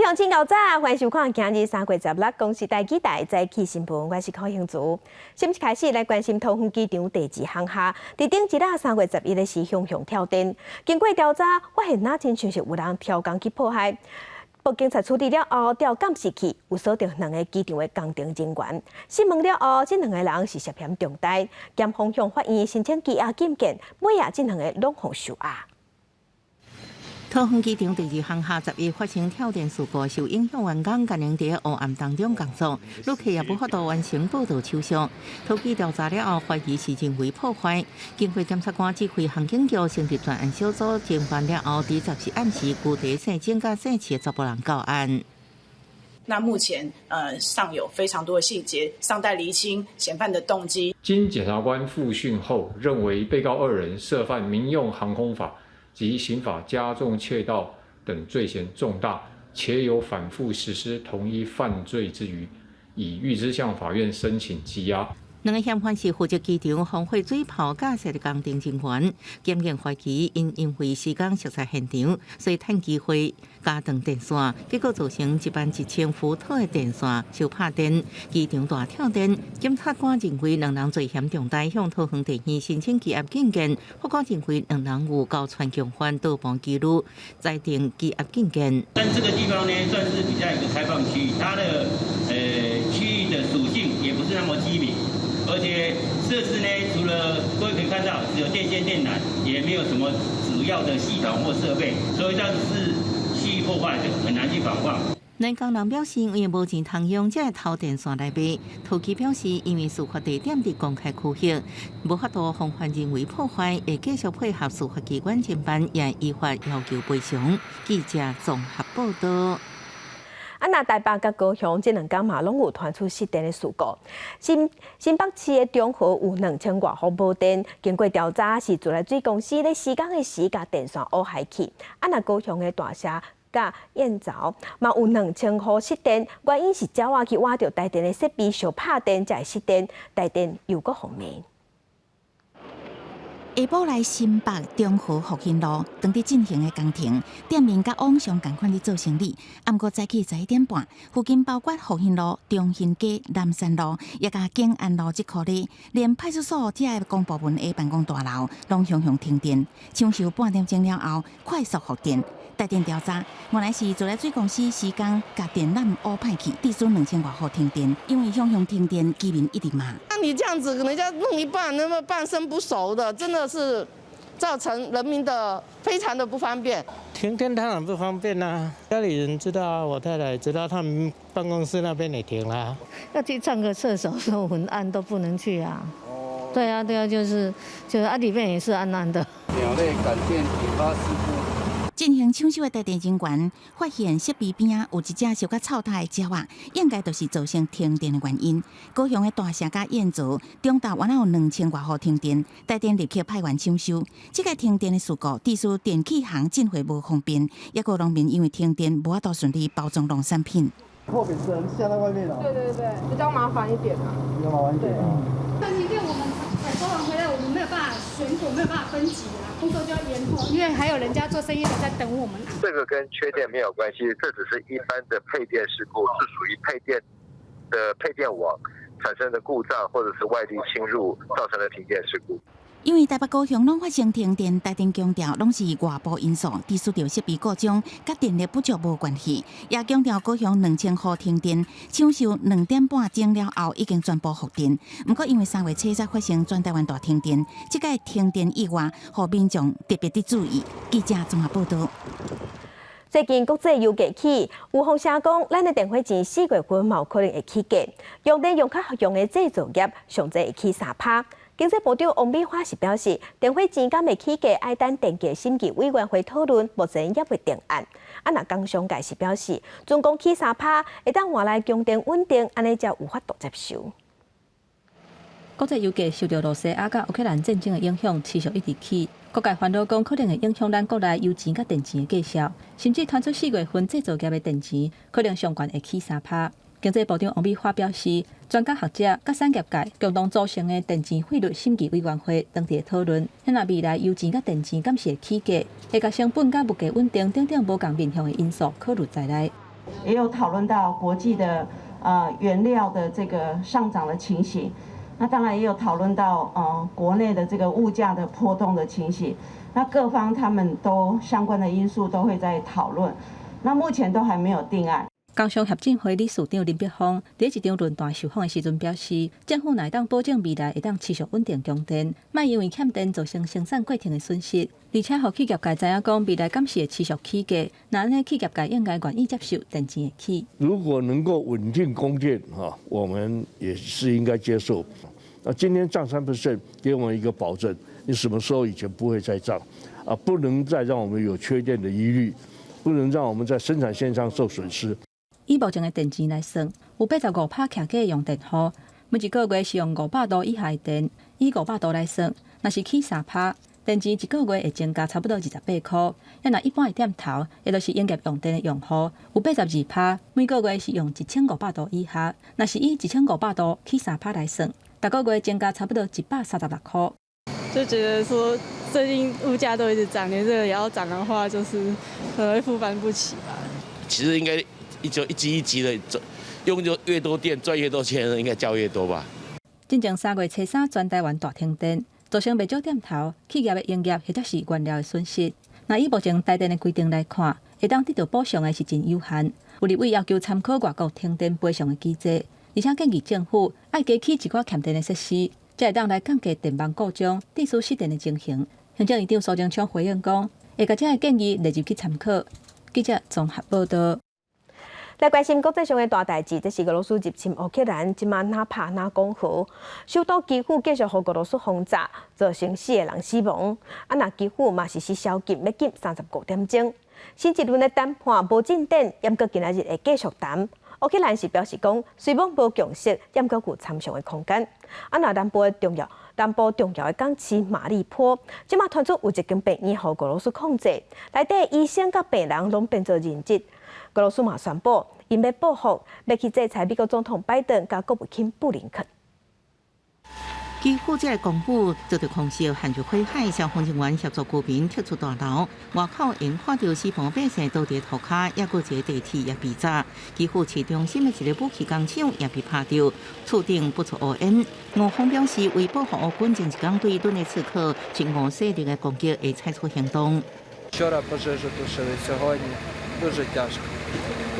各位乡亲、高早，欢迎收看今日3月16公视台记台早起新闻，我是柯兴竹。先开始来关心桃园机场第2航厦，伫顶一日3月11日时向跳电，经过调查，发现那真像是有人跳工去破坏。报警察处理了后，调监视器有锁定2个机场的工程人员。询问了后，这2个人是涉嫌重大，检方向法院申请羁押禁见，每夜这2个拢互收押。桃园机场第2航厦11发生跳电事故，受影响员工今年伫黑暗当中工作，旅客也无法度完成报到手续。桃机调查了后，怀疑是人为破坏。经过检察官指挥航警局成立专案小组侦办了后，伫14暗时具体姓郑甲姓齐的10人告案。那目前尚有非常多的细节尚待厘清嫌犯的动机。经检察官复讯后，认为被告2人涉犯民用航空法及刑法加重窃盗等罪嫌重大，且有反复实施同一犯罪之余，已预知向法院申请羁押。2个嫌犯是负责机场防火水炮架设的工程人员，检验怀疑因为时间熟悉现场，所以趁机会加断电线，结果造成1万1000伏特的电线受拍电，机场大跳电。检察官认为2人罪嫌重大，向桃园地院申请羁押禁见。法官认为2人有交传共犯盗棒记录，裁定羁押禁见。但这个地方呢，算是比较一个开放区域，它的区域的属性也不是那么机敏。而且设施呢，除了各位可以看到只有电线电缆，也没有什么主要的系统或设备，所以这样子是蓄意破坏，就很难去防范。南工人表示，因为无钱通用这头电线来买。桃机表示，因为事发地点伫公开区域，无法度防范人为破坏，会继续配合司法机关侦办，也依法要求赔偿。记者综合报道。那台北甲高雄这2天嘛，拢有传出失电的事故。新北市的中和有2000多户无电，经过调查是自来水公司咧施工的时甲电线乌害去。那高雄的大社甲燕巢嘛有2000户失电，原因是鸟仔去挖到台电的设备，小拍电才会失电，台电又搁封面。下晡来新北中和复兴路，当伫进行的工程，店面甲往常共款伫做生意。暗过早起11点半，附近包括复兴路、中兴街、南山路，也甲景安路这块里，连派出所这个公部门的办公大楼，拢向停电。抢修半点钟了后，快速复电。台电调查，原来是自来水公司施工，甲电缆乌歹去，致使2000多户停电。因为向停电，居民一直骂。那你这样子，人家弄一半，那么半生不熟的，真的是造成人民的非常的不方便。停电当然不方便啦，家里人知道啊，我太太知道，他们办公室那边也停了。要去上个厕所，说很暗都不能去啊。对啊，就是里面也是暗暗的。鸟类感电引发事故。进行抢修的台电人员发现设备边啊有一只小甲臭大的鸟仔，应该就是造成停电的原因。高雄的大社甲燕巢中昼原来有2000多户停电，台电立刻派员抢修。这个停电的事故，致使电器行进货无方便，也有农民因为停电无法度顺利包装农产品。货品只能下在外面了。对，比较麻烦一点啊。比较麻烦一点啊。但明天我们采收完回来，我们没有办法选果，没有办法分级啊，工作就要延后，因为还有人家做生意的在等我们。这个跟缺电没有关系，这只是一般的配电事故，是属于配电网产生的故障或者是外力侵入造成的停电事故。因为台北、高雄拢发生停电，台电强调拢是外部因素，致使着设备故障，甲电力不足无关系。也强调高雄2000户停电，抢修2点半钟了后已经全部复电。不过因为3月7日发生全台湾大停电，这个停电意外，互民众特别的注意。记者综合报道。最近国际油价起，有风声讲，咱的电费钱4月份嘛有可能会起价，用电用较合用的制造业上侪会起3%。经济部长王美花是表示，电费钱敢会起价，要等电价审议委员会讨论，目前也未定案。那工商界是表示，总共起3%，会当换来供电稳定，安尼才有法度接受。国际油价受到罗西亚甲乌克兰战争的影响，持续一直起。各界烦恼讲，可能会影响咱国内油钱甲电钱的计销，甚至传出4月份制造业的电钱可能上悬会起3%。经济部长王美花表示，专家学者甲产业界共同组成的电钱费率审议委员会当地讨论，若未来油钱甲电钱敢是会起价，会甲成本甲物价稳定等等无共面向的因素考虑在内。也有讨论到国际的原料的这个上涨的情形。那当然也有讨论到国内的这个物价的波动的情形。那各方他们都相关的因素都会在讨论。那目前都还没有定案。工商协进会理事长林碧芳在一场论坛受访的时阵表示，政府乃当保证未来会当持续稳定供电，莫因为欠电造成生产过程的损失，而且互企业界知影讲未来敢是会持续起价，那安尼企业界应该愿意接受电钱的起。如果能够稳定供电我们也是应该接受。那今天涨3%，给我们一个保证，你什么时候以前不会再涨不能再让我们有缺电的疑虑，不能让我们在生产线上受损失。以目前的电钱来算，有85%徛价的用电户，每一个月是用500度以下的电。以500度来算，若是起3%，电钱一个月会增加差不多28块。要若一般的店头，也就是营业用电的用户，有82%，每个月是用1500度以下。若是以1500度起3%来算，每个月增加差不多136块。就觉得说，最近物价都一直涨，连这个也要涨的话，就是可能会负担不起吧。其实应该一级一级的用就越多电赚越多钱，应该交越多吧。进前3月初3全台湾大停电，造成不少店头、企业的营业或者是原料的损失。那以目前台电的规定来看，会当得到补偿的是真有限。有立委要求参考外国停电赔偿的机制，而且建议政府爱加起一寡欠电的设施，才会当来降低电网故障、低速失电的情形。行政院长苏贞昌回应讲，会把这个建议列入去参考。记者综合报道。来关心国际上的大代志，这是俄罗斯入侵乌克兰，即马哪怕那讲好，首都基辅继续被俄罗斯轰炸，造成4个人死亡。那基辅嘛是宵禁要禁35点钟。新一轮的谈判无进展，严格今仔日会继续谈。乌克兰是表示讲，虽然无共识，严格有参详的空间。那南部重要的港市马利坡，即马传出有一间病院被俄罗斯控制，内底医生甲病人拢变做人质。俄罗斯嘛宣布，因要报复，要去制裁美国总统拜登甲国务卿布林肯。基辅这个公布遭到空袭，限制火海，消防人员协助居民撤出大楼。外口因看到死亡百姓倒伫涂骹，也有一个地铁也被炸。基辅市中心的一个武器工厂也被拍掉，厝顶不出乌烟。俄方表示，为保护乌军前一天对顿涅茨克及俄势力的攻击，会采取行动。Вчора пожежу тушили, сьогодні дуже тяжко.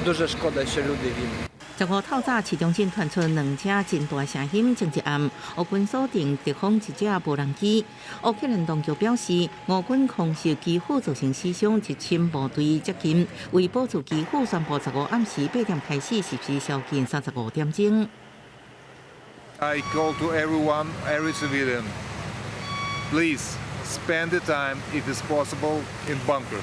Дуже шкода, що люди гинуть. 15透早，市中心传出2架真大声音，前一暗，乌军锁定敌方一架无人机。乌克兰当局表示，俄军空袭基辅造成死伤，1000部队接近。为保住基辅，宣布15暗时8点开始实施宵禁35点钟。I call to everyone, every civilian, please spend the time, if it's possible, in bunkers.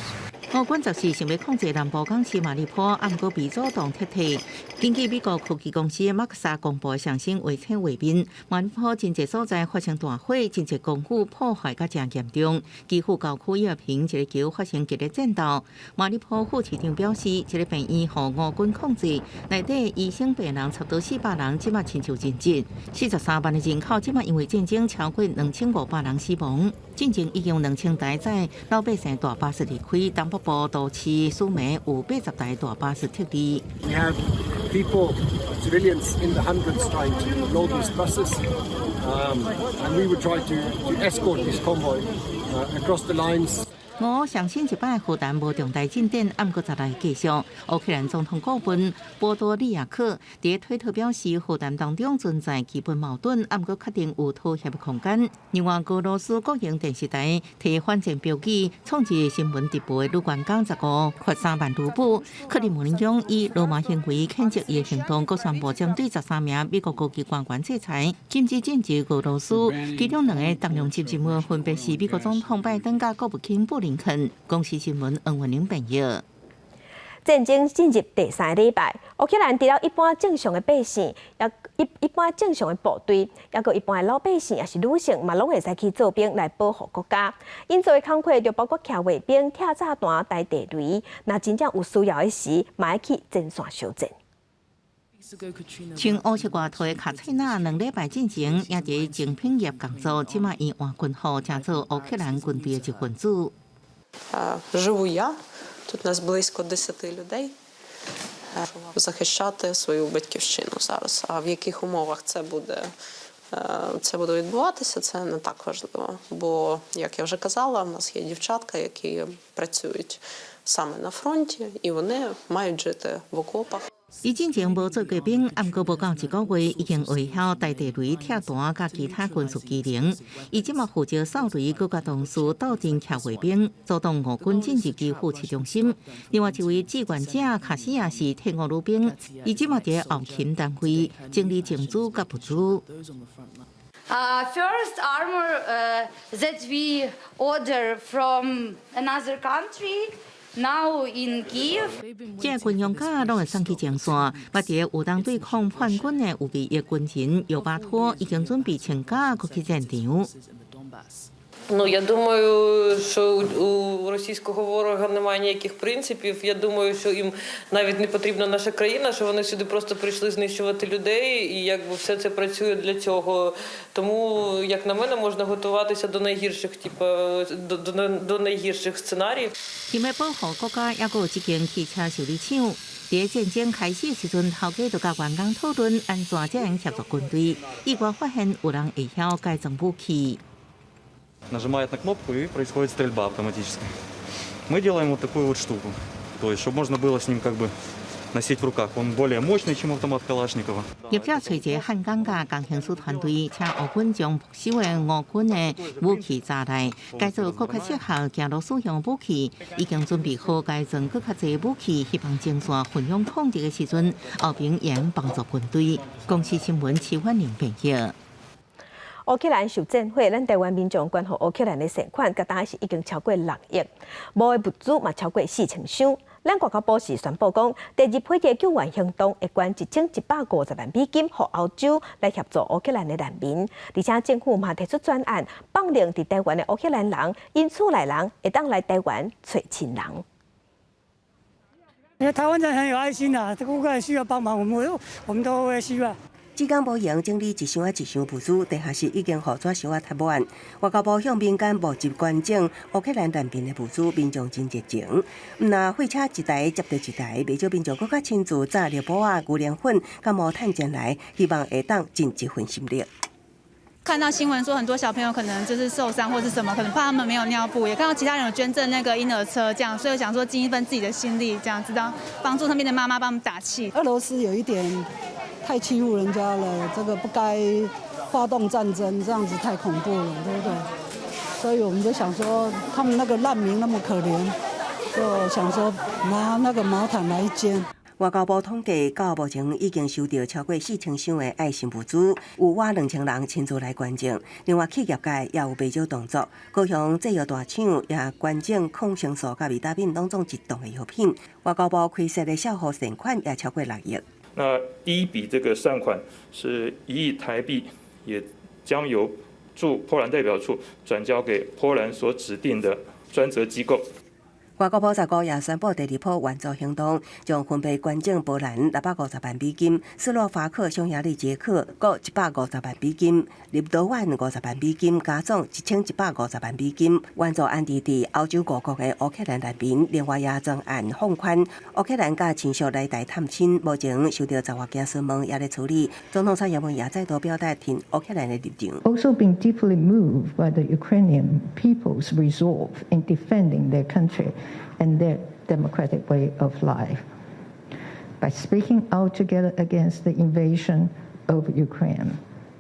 俄军14想要控制南部港市马利坡，暗过被主动撤退。根据美国科技公司马克萨公布的上星卫星画面，马利坡真侪所在发生大火，真侪工具破坏甲真严重。基辅郊区也平一个桥发生激烈战斗。马利坡副市长表示，一个病院被俄军控制，内底医生病人差不多400人，即马亲像人质。43万的人口，即马因为战争超过2500人死亡。进前已经2000台载老百姓大巴士离开东北部都市苏梅有80台大巴士撤离。We have people, civilians in the hundreds trying to load these buses, and we would try to escort this convoy across the lines. 我相信一摆负担无重大进展，暗过再来继续。乌克兰总统顾问波多利亚克在推特表示，负担当中存在基本矛盾，暗过确定有妥协的空间。另外，俄罗斯国营电视台提反战标记，创制新闻直播的卢关港15罚3万卢布。克里姆林宫以罗马行为谴责伊的行动，佮宣布针对13名美国高级官员制裁，禁止进入俄罗斯。其中2个当量级人物分别是美国总统拜登甲国务卿布林肯。公司新闻黄文玲朋友。战争进入第3个礼拜，乌克兰除了一般正常的百姓，一般正常的部队，也个一般的老百姓，也是女性，嘛拢会使去做兵来保护国家。因做的工课就包括骑卫兵、跳炸弹、抬地雷，那真正有需要的时，嘛要去前线修正。穿乌色外套的卡翠娜2礼拜进前也伫精品业工作，即马伊换军服，成做乌克兰军队的一份子。Живу я, тут нас близько 10 людей. захищати свою батьківщину зараз. А в яких умовах це буде відбуватися, це не так важливо. Бо, як я вже казала, в нас є дівчатка, які працюють саме на фронті, і вони мають жити в окопах.伊之前无做过兵，毋过无到一个月，已经会晓带地雷、拆弹甲其他军事技能。伊即马负责扫雷，各甲同事斗阵骑卫兵，阻挡俄军进入基辅市中心。另外一位志愿者卡西亚是退伍女兵，伊即马伫后勤单位整理证书甲物资。First armor that we order from another country. Now in Kiev， 这军用家拢会送去前线，捌伫有当对抗叛军的有备役军人尤巴托已经准备请假去战场。 Ну, я думаю, що у російського ворога немає ніяких принципів. Я думаю, що їм навіть не потрібна наша країна, що вони сюди просто прийшли знищувати людей, і якби все це працює для цього. Тому, як на мене, можна готуватися до найгірших, до найгірших сценаріїв. 因为保护国家，也有一间汽车修理厂。在战争开始时阵，头家就甲员工讨论安怎才能协助军队。意外发现有人会晓改装武器。 Нажимает на кнопку и происходит стрельба автоматически. Мы делаем вот такую вот штуку, то есть, чтобы можно было с ним как бы носить в руках. Он более мощный, чем автомат Калашникова. 业者找一个汉港甲工程师团队，请俄军将不朽的俄军的武器砸来，改造更较适合行路使用武器。已经准备好改装更较侪武器，希望前线分享控制的时阵，后边也能帮助军队。公司新闻齐欢迎朋友。 乌克兰受战火，咱台湾民众捐予乌克兰的善款，甲当时已经超过6亿，无的物资嘛超过4000箱。咱外交部是宣布讲，第二批的救援行动会捐1150万美金予欧洲来协助乌克兰的难民，而且政府嘛提出专案，放令伫台湾的乌克兰人因厝内人会当来台湾找亲人。因为台湾人很有爱心啊，这个乌克兰需要帮忙，我们都会需要。 志工无用整理一箱一箱物资，地下室已经互抓箱贴满。外交部向民间募集捐赠乌克兰难民的物资，民众真热情。那货车一台接着一台，不少民众更加亲自炸尿布啊、牛奶粉、甲毛炭进来，希望会当尽一份心力。 看到新闻说很多小朋友可能就是受伤或是什么，可能怕他们没有尿布，也看到其他人有捐赠那个婴儿车，这样，所以我想说尽一份自己的心力，这样知道帮助那边的妈妈帮他们打气。俄罗斯有一点太欺负人家了，这个不该发动战争，这样子太恐怖了，对不对？所以我们就想说，他们那个难民那么可怜，就想说拿那个毛毯来捐。 外交部统计，到目前已经收到超过4000箱的爱心物资，有我2000人亲自来捐赠。另外，企业界也有不少动作，高雄制药大厂也捐赠抗生素甲维他命拢总一栋的药品。外交部开设的销货善款也超过6亿。那第一笔这个善款是1亿台币，也将由驻波兰代表处转交给波兰所指定的专责机构。 外交部19也宣布第2波援助行动，将分别捐赠波兰650万美金、斯洛伐克、匈牙利、捷克各150万美金、立陶宛50万美金，加总1150万美金，援助安置伫欧洲5国的乌克兰难民。另外也专案放宽乌克兰甲亲属来台探亲，目前受到10外件询问也在处理。总统蔡英文也再度表达挺乌克兰的立场。Also been deeply moved by the Ukrainian people's resolve in defending their country and their democratic way of life. By speaking out together against the invasion of Ukraine,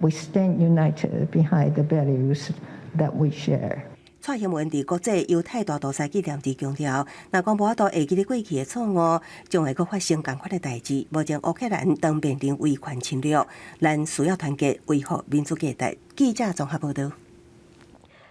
we stand united behind the values that we share. 蔡英文伫国际犹太大屠杀纪念日强调，若讲无法度会记得过去的错误，将会阁发生同款的代志。目前乌克兰当面临威权侵略，咱需要团结维护民主价值。记者综合报道。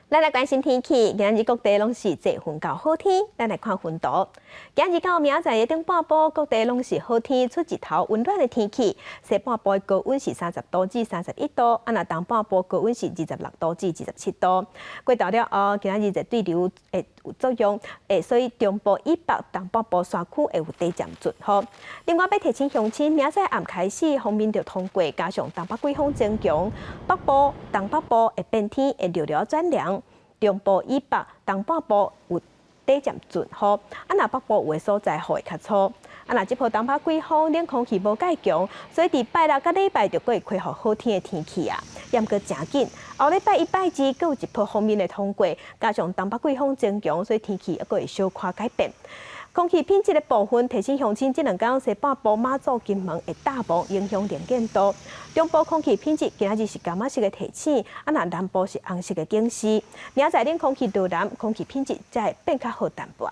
咱来关心天气，今日各地拢是侪云到好天。咱来看云图，今日到明仔的顶半部，各地拢是好天，出日头温暖的天气。西半部高温是30度至31度，若东半部高温是26度至27度。过到了后，今日热对流会有作用，所以中部以北、东北部山区会有短暂阵雨。另外，要提醒乡亲，明仔暗开始锋面就通过，加上东北季风增强，北部、东北部会变天，会略略转凉。 中部以北、东半部有短暂阵雨，若北部有的所在雨会较粗。那这波东北季风冷空气无介强，所以伫拜六甲礼拜就会恢复好天的天气啊。也毋过真紧，后礼拜一、拜二佫有一波锋面的通过，加上东北季风增强，所以天气抑佫会小可改变。空气品质的部分，提醒乡亲这两天西半部马祖、金门会大风影响能见度。中部空气品质今仔日是柑仔色的提醒，那南部是红色的警示。明仔载冷空气导南，空气品质才会变较好淡薄。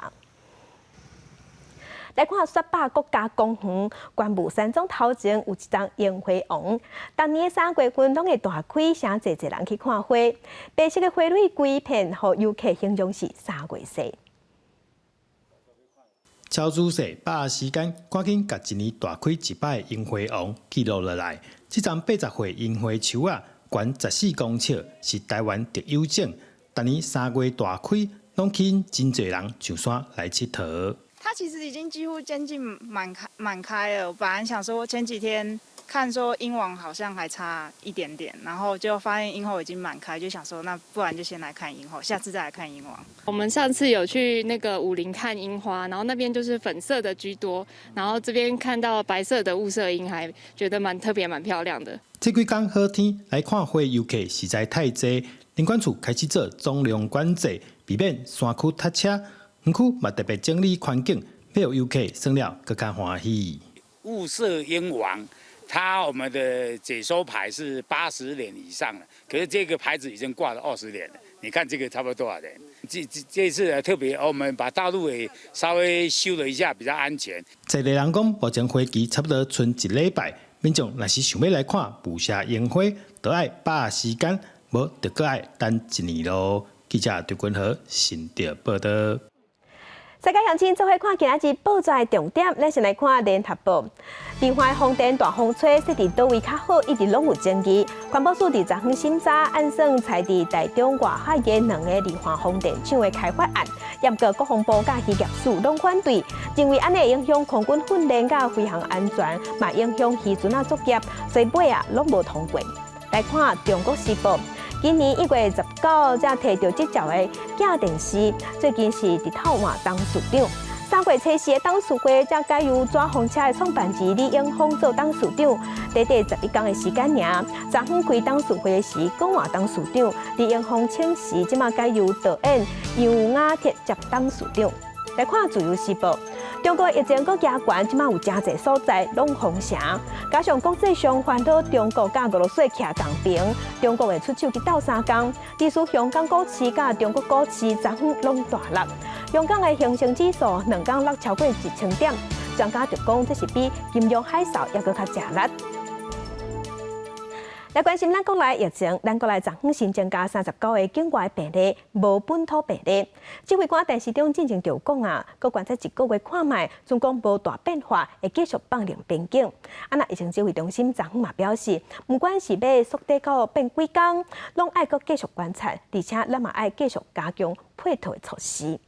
来看雪霸国家公园，关雾山庄头前有一丛烟花王，当年的3月份拢会大开，请侪人去看花。白色的花蕊规片，互游客形容是3月色。超仔细把握时间，赶紧甲一年大开一摆的樱花王记录落来。这丛80岁樱花树啊，悬14公尺，是台湾特有种。当年3月大开，拢吸引真侪人上山来佚佗。它其实已经几乎接近满开了。我本来想说前几天看说樱王好像还差一点点，然后就发现樱后已经满开，就想说那不然就先来看樱后，下次再来看樱王。我们上次有去那个武陵看樱花，然后那边就是粉色的居多，然后这边看到白色的雾社樱，还觉得蛮特别、蛮漂亮的。这几天好天来看花游客实在太多，林管处开始做总量管制，避免山区塞车。园区嘛特别整理环境，要游客算了更加欢喜。雾社樱王，我们的解说牌是80年以上了，可是这个牌子已经挂了20年了。你看这个差不多多少年？这次特别，我们把道路也稍微修了一下，比较安全。在地人讲，目前花期差不多剩1礼拜，民众若是想要来看雾社樱花，就要把握时间，无就搁要等1年咯。记者对君和新竹报道。世界乡亲做伙看今仔日报纸的重点，咱先来看联合报。电话风电大风吹，说伫倒位较好，一直拢有争议。环保署伫昨昏审查，按算采伫台中外海的2个离岸风电场的开发案，也不过国防部甲渔业署拢反对，认为安尼影响空军训练甲飞行安全，嘛影响渔船作业，所以尾拢无通过。来看中国时报。今年1月19日才摕到执照的贾定西，最近是伫透换董事长。3月初4的董事会才改由抓风车的创办人李永峰做董事长，短短11天的时间尔。昨昏开董事会时，讲换董事长，李永峰请辞，即马改由导演杨雅铁接董事长。来看自由时报。中国疫情阁加悬，即马有真侪所在拢封城，加上国际上烦恼中国甲俄罗斯徛同边，中国的出手去斗3天，历史香港股市甲中国股市昨昏拢大落，香港的恒生指数2天落超过1000点，专家就讲这是比金融海啸还阁较吃力。来关心咱国内疫情，咱国内昨昏新增加39个境外病例，无本土病例。指挥官陈时中进前就讲啊，搁观察1个月看卖，总共无大变化，会继续放零边境。那疫情指挥中心昨昏嘛表示，不管是要缩短到变几天，拢爱搁继续观察，而且咱嘛爱继续加强配套的措施。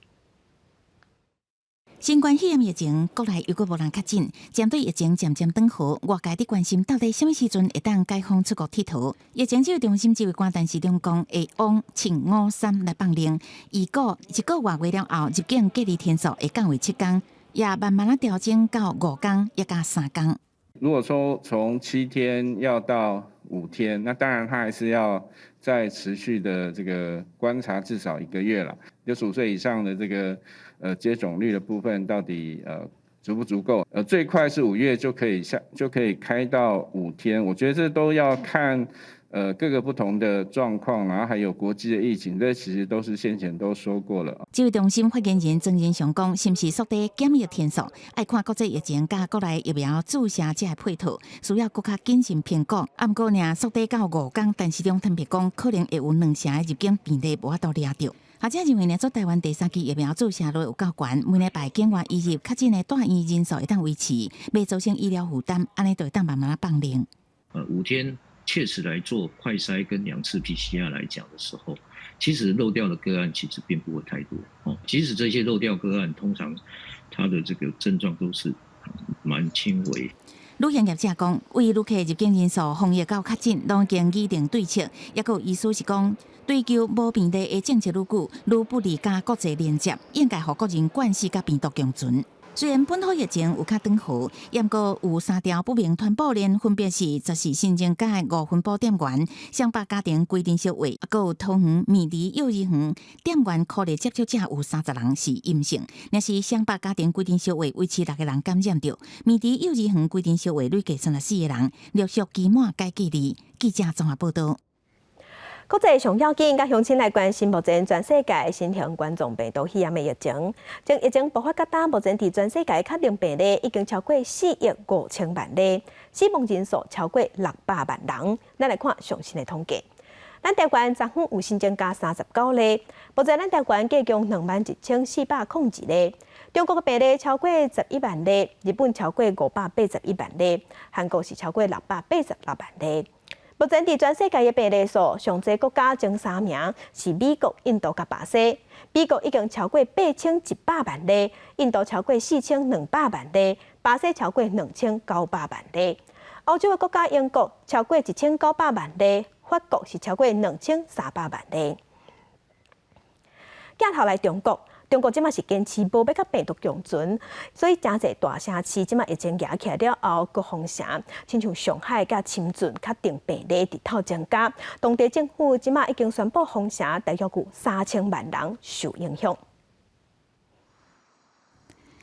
新冠肺炎疫情，国内又阁无人确诊。针对疫情渐渐转好，外界伫关心到底什么时阵会当解封出国佚佗。疫情指挥中心指挥官陈时中讲，会往请5-3来放令。预估1个月过了后，入境隔离天数会降为7天，也慢慢啊调整到5天，也加3天。如果说从7天要到5天，那当然他还是要再持续的这个观察至少1个月了。65岁以上的这个接种率的部分到底足不足够？最快是5月就可以开到5天，我觉得这都要看各个不同的状况，然后还有国际的疫情，这其实都是先前都说过了。指挥中心发言人曾仁祥讲，是不是缩短检疫天数，爱看国际疫情甲国内疫苗注射这配套，需要更加谨慎评估。不过呢，缩短到5天，陈时中特别讲，可能会有2成的入境病例无法度抓到。学者认为呢，做台湾第3期疫苗注射率有够悬，每礼拜境外移入确诊的住院人数会当维持，袂造成医疗负担，安尼就会当慢慢放零。5天确实来做快筛跟2次 PCR 来讲的时候，其实漏掉的个案其实并不会太多哦。即使这些漏掉个案，通常它的这个症状都是蛮轻微。旅行业者讲，为旅客入境人数、防疫到确诊，拢经拟定对策。也有意思是讲，追求无病例的政策愈久，愈不利加国际连接，应该互国人惯习甲病毒共存。虽然本土疫情有较长好，不过有3条不明团报链，分别是10新增加的5分布店员、乡巴家庭规定小位，还有桃园米梨幼儿园店员科列接触者有30人是阴性。若是乡巴家庭规定小位维持6个人感染着，米梨幼儿园规定小位累计34个人，陆续期满该隔离。记者综合报道。国际上要紧，甲乡亲来关心目前全世界新型冠状病毒肺炎的疫情。从疫情爆发到今，目前伫全世界确诊病例已经超过4亿5千万例，死亡人数超过600万人。咱来看最新的统计。咱台湾昨昏有新增加39例，目前咱台湾计共21401例。中国的病例超过11万例，日本超过581万例，韩国是超过686万例。目前伫全世界的病例数，上济国家前3名是美国、印度甲巴西。美国已经超过8100万例，印度超过4200万例，巴西超过2900万例。欧洲的国家英国超过1900万例，法国是超过2300万例。镜头来中国。中国即马是坚持无要甲病毒共存，所以真侪大城市即马疫情压起来了后，各封城，亲像上海甲深圳确定病例直头增加。当地政府即马已经宣布封城，大约有3000万人受影响。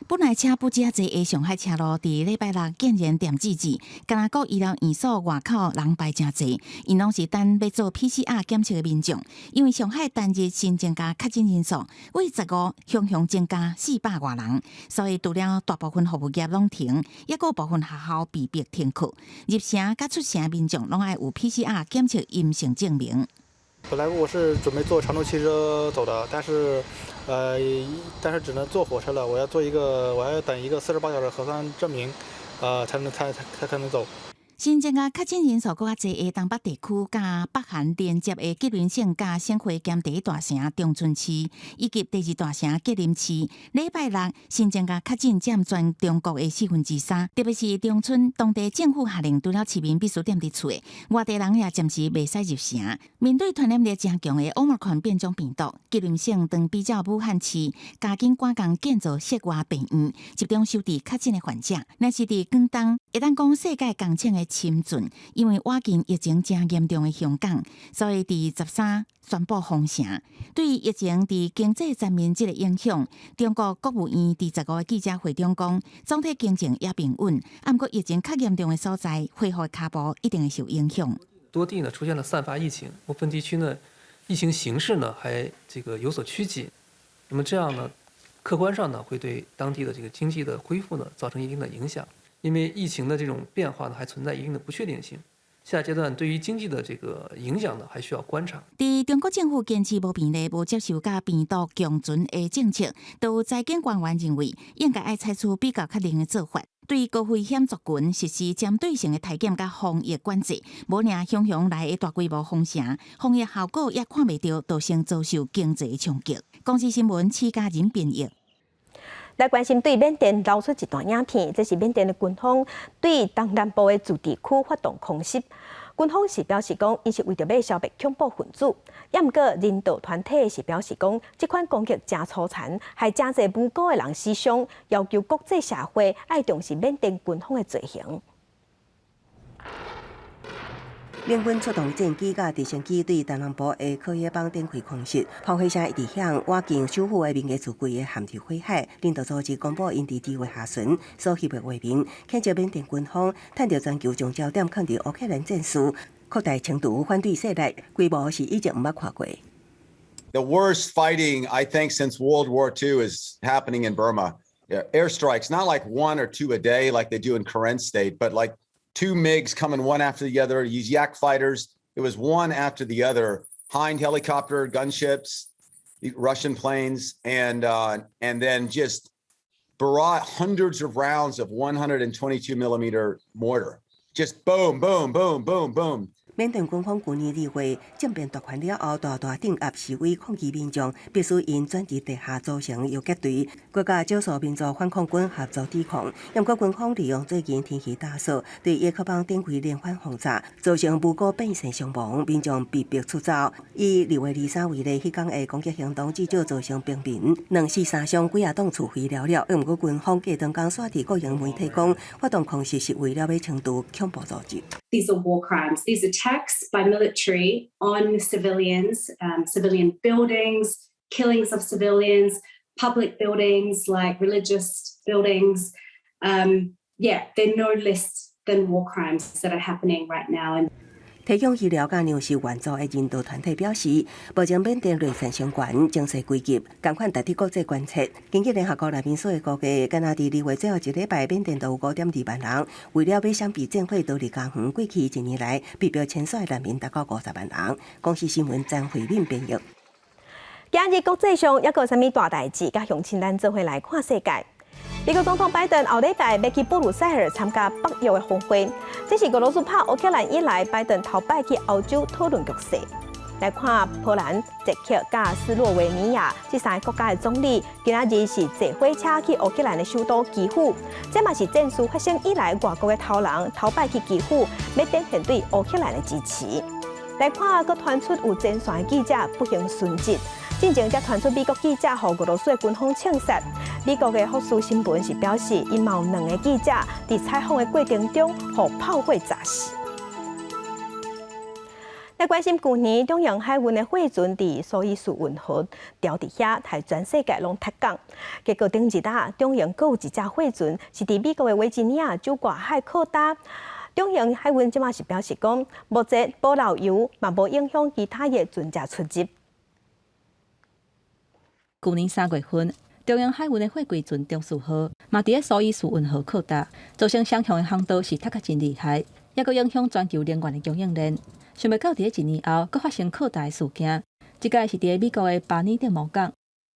本来车不加济的上海车路，伫礼拜六竟然点止止，加拿大医疗院所外口人排真济，因拢是等要做 PCR 检测的民众。因为上海单日新增加确诊人数为15向增加400多人，所以除了大部分服务业拢停，也有部分学校被迫停课。入城甲出城的民众拢爱有 PCR 检测阴性证明。本来我是准备坐长途汽车走的，但是只能坐火车了。我要等一个48小时核酸证明，才能走。新增加确诊人数更较侪的东北地区，甲北韩连接的吉林省甲省会兼第一大城长春市，以及第二大城吉林市，礼拜六新增加确诊占全中国的3%。特别是长春，当地政府下令除了市民必须踮伫厝的，外地人也暂时袂使入城。面对传染力真强的 Omicron 变种病毒，吉林省当比照武汉市，加紧赶工建造室外病院，集中收治确诊的患者。若是伫广东，一旦讲世界工厂的深圳，因为挖近疫情真严重的香港，所以伫13宣布封城。对于疫情伫经济层面这个影响，中国国务院伫15个记者会中讲，总体经济也平稳，不过疫情较严重的所在，恢复脚步一定会受影响。多地呢出现了散发疫情，部分地区呢疫情形势呢还有所趋紧，那么这样呢，客观上呢会对当地的经济的恢复呢造成一定的影响。因为疫情的这种变化呢，还存在一定的不确定性。下阶段对于经济的影响呢，还需要观察。伫中国政府坚持无病例、无接受甲病毒共存的政策，都有财经官员认为，应该要采取比较确定的做法，对高风险族群实施针对性的体检甲防疫管制，无领熊熊来的大规模封城，防疫效果也看袂到，都先遭受经济冲击。公司新闻4家人编译。来关心对缅甸流出一段影片，这是缅甸的军方对东南部的自治区发动空袭。军方是表示讲，伊是为着要消灭恐怖分子。也毋过，人道团体是表示讲，这款攻击真粗残，害真侪无辜的人死伤，要求国际社会爱重视缅甸军方的罪行。联军出动战机甲直升机对东南部的科野邦展开空袭，炮火声一直响，挖进首府的民间厝柜的咸水火海。领导组织公布因伫2月下旬所翕的画面，谴责缅甸军方趁着全球将焦点放伫乌克兰战事，扩大程度反对势力，规模是以前毋捌看过。The worst fighting, I think, since World War II is happening in Burma. Airstrikes, not like 1 or 2 a day like they do in Karen State, but like 2 MiGs coming one after the other, use Yak fighters. It was one after the other. Hind helicopter, gunships, Russian planes, and then just barrage hundreds of rounds of 122 millimeter mortar. Just boom, boom, boom, boom, boom. 缅甸军方去年2月政变夺权了后，大镇压示威抗议民众，必须因转至地下组成游击队，国家少数民族反抗军合作抵抗。不过军方利用最近天气大扫，对叶克邦展开连番轰炸，造成无辜变成伤亡，民众被逼出走。以2月23为例，迄天的攻击行动至少造成平民2死3伤，几栋厝毁了了。不过军方隔当天刷伫个人媒体讲，发动抗议是为了要惩处恐怖组织。These are war crimes. These attacks by military on civilians, civilian buildings, killings of civilians, public buildings like religious buildings. They're no less than war crimes that are happening right now. And 提供医疗甲粮食援助的人道团体表示，目前缅甸内战相关，情势危急，共款值得国际观察。根据联合国难民署的估计，敢若伫2月最后一礼拜，缅甸就有5.2万人为了要相比政府逃离家园，过去1年来被迫迁徙的难民达到50万人。公视新闻张慧敏编译。今日国际上还有啥物大代志？甲乡亲咱做伙来看世界。美国总统拜登后礼拜要去布鲁塞尔参加北约的峰会，这是俄罗斯拍乌克兰以来，拜登头摆去欧洲讨论局势。来看波兰、捷克、加斯洛维尼亚这3个国家的总理，今仔日是坐火车去乌克兰的首都基辅，这嘛是战事发生以来外国的头人头摆去基辅，要展现对乌克兰的支持。来看，佮传出有前线的记者不幸殉职。进前才传出美国记者和俄罗斯的军方枪杀。美国的福斯新闻是表示，因有2个记者在采访的过程中被炮火炸死。来关心去年中洋海运的货船伫苏伊士运河调伫遐，害全世界拢脱港。结果顶一日，中洋阁有一只货船是伫美国的维吉尼亚州外海靠搭。中洋海运即马是表示讲，目前保留油嘛无影响其他的船只出入。去年3月份，中洋海运的货柜船中士号嘛伫咧苏伊士运河靠搭，造成双向的航道是塌个真厉害，也佫影响全球能源的供应链。想袂到伫咧1年后，佫发生靠搭的事件，这个是伫咧美国的巴尼定摩港，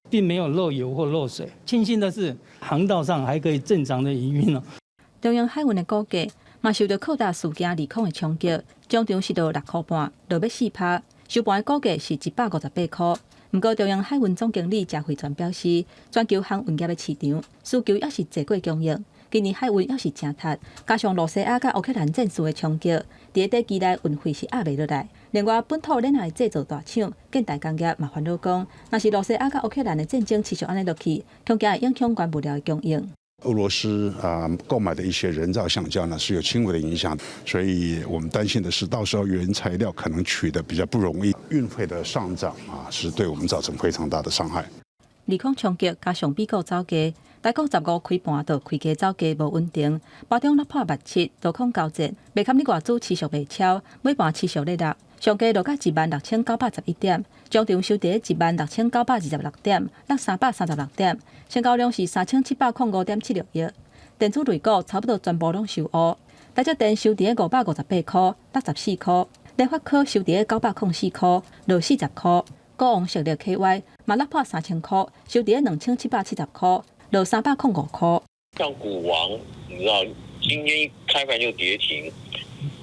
并没有漏油或漏水。庆幸的是，航道上还可以正常的营运哦。中洋海运的估计嘛受到靠搭事件利空的冲击，总长是到6块半，落要4趴，收盘的估计是158块。不过，中洋海运总经理谢惠全表示，全球航运业的市场需求也是济过供应，今年海运也是真塌，加上罗西亚甲乌克兰战事的冲击，伫短期内运费是压袂落来。另外，本土咱也制造大厂、建代工业嘛烦恼讲，若是罗西亚甲乌克兰的战争持续安尼落去，恐惊会影响原物料的供应。俄罗斯购买的一些人造橡胶呢是有轻微的影响，所以我们担心的是，到时候原材料可能取得比较不容易，运费的上涨是对我们造成非常大的伤害。利空冲击加上美国走价，台股15开盘到开价走价无稳定，盘中落破8.7，多空交战，麦坎利外资持续卖超，尾盘持续咧落，上价落到16911点，中场收伫16926点，落336点，成交量是3705.76亿。电子类股差不多全部拢收乌，台积电收伫558块，落14块；联发科收伫904块，落40块；股王石力 KY 嘛落破3000块，收伫2770块，落305块。像股王，你知道今天一开盘就跌停。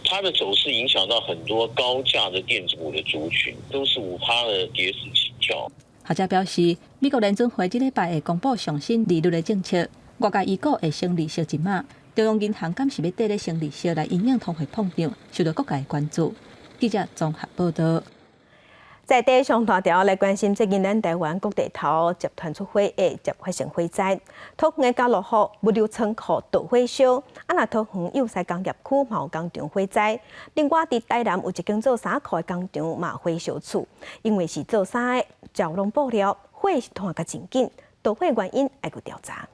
它的走势影响到很多高价的电子股的族群，都是5%的跌势起跳。学者表示，美国联准会这礼拜会公布上新利率的政策，外界预估会升利息1码。中央银行敢是要缀咧升利息来因应通货膨胀，受到各界关注。记者综合报道。在地上大条来关心最近咱台湾各地头集团出火会接发生火灾，桃园的家乐福、物流仓库导火烧，那桃园幼师工业区嘛有工厂火灾。另外，伫台南有一间做衫裤的工厂嘛火烧厝，因为是做衫的，照拢爆料，火是拖甲真紧，导火原因还佫调查。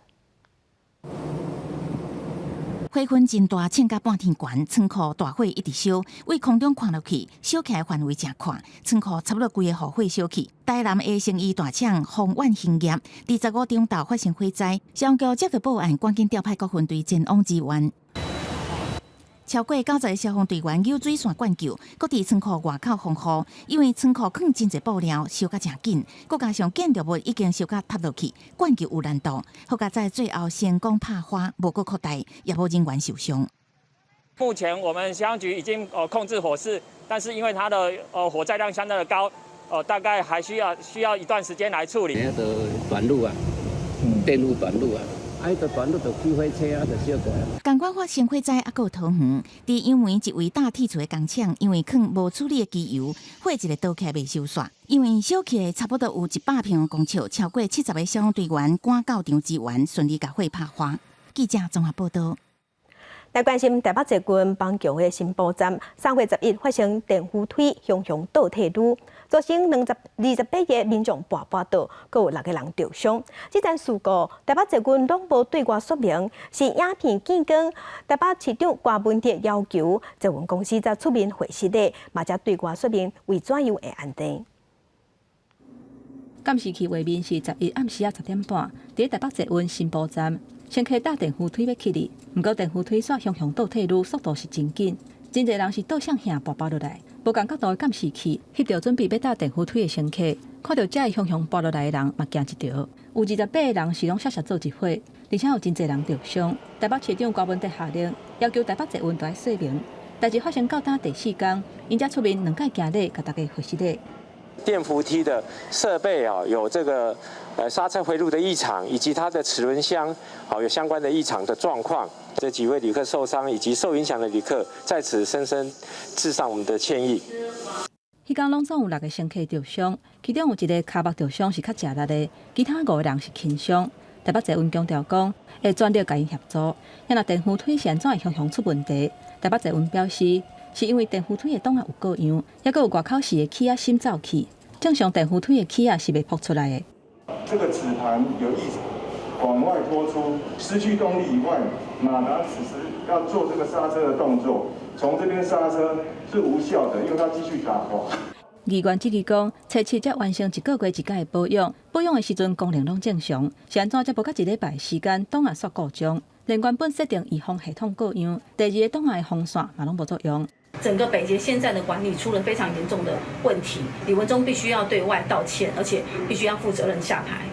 火氛真大，凊甲半天悬，仓库大火一直烧，为空中看落去，烧起来范围真宽，仓库差不多规个互火烧去。台南的成衣大厂宏远兴业，伫15中昼发生火灾，消防局接到报案，赶紧调派各分队前往支援。超过90个消防队员有水线灌救，搁伫仓库外口防护，因为仓库放真侪布料，烧甲真紧，搁加上建筑物已经烧甲塌落去，灌救有难度。好在最后成功拍花，无搁扩大，也无人员受伤。目前我们消防局已经控制火势，但是因为它的火载量相当的高，大概还需要一段时间来处理。那个短路啊，电路短路啊。啊，个短路就起火车啊，就小过。管发生火灾还有桃园，伫因为一位大铁锤的工厂，因为放无处理的机油，火一个倒起来未收煞。因为小气的差不多有100平的工厂，超过70个消防队员赶到场支援，顺利把火拍花。记者综合报道。来关心台北捷运邦桥的新埔站，3月11日发生电扶梯向倒退路，造成28个民众跋倒，阁有6个人受伤。这件事故，台北捷运拢无对外说明，是影片见光。台北市长郭文哲要求捷运公司才出面回实的，嘛才对外说明为怎样会安定。监视器画面是11暗时10点半，伫台北捷运新埔站。先去搭电扶梯要起哩，不过电扶梯煞向倒退路，速度是真紧，真侪人是倒向下跋落来。无同角度的监视器翕到准备要搭电扶梯的乘客，看到这向跋落来的人嘛惊一条。有28个人是拢写做一伙，而且有真侪人受伤。台北市长郭文哲下令，要求台北捷运来说明，代志发生到第4天，因才出面2届行礼，甲大家核实的。电扶梯的设备有这个刹车回路的异常，以及它的齿轮箱有相关的异常的状况。这几位旅客受伤以及受影响的旅客，在此深深致上我们的歉意。迄天拢总有6个乘客受伤，其中有1个骹目受伤是较食力的，其他5个人是轻伤。台北捷运强调讲，会全力甲因协助。若电扶梯是安怎会向出问题？台北捷运表示。是因为电扶梯的档案有过样，还佫有外口式的气压心造器，正常电扶梯的气压是未扑出来的。这个齿盘有异常，往外拖出，失去动力以外，马达此时要做这个刹车的动作，从这边刹车是无效的，因为它继续打滑。议员质疑讲，初7才完成1个月1届的保养，保养的时阵功能拢正常，是安怎才无到1礼拜时间档案煞故障？连原本设定预防系统过样，第2个档案的风线嘛拢无作用。整个北捷现在的管理出了非常严重的问题，李文忠必须要对外道歉，而且必须要负责任下台。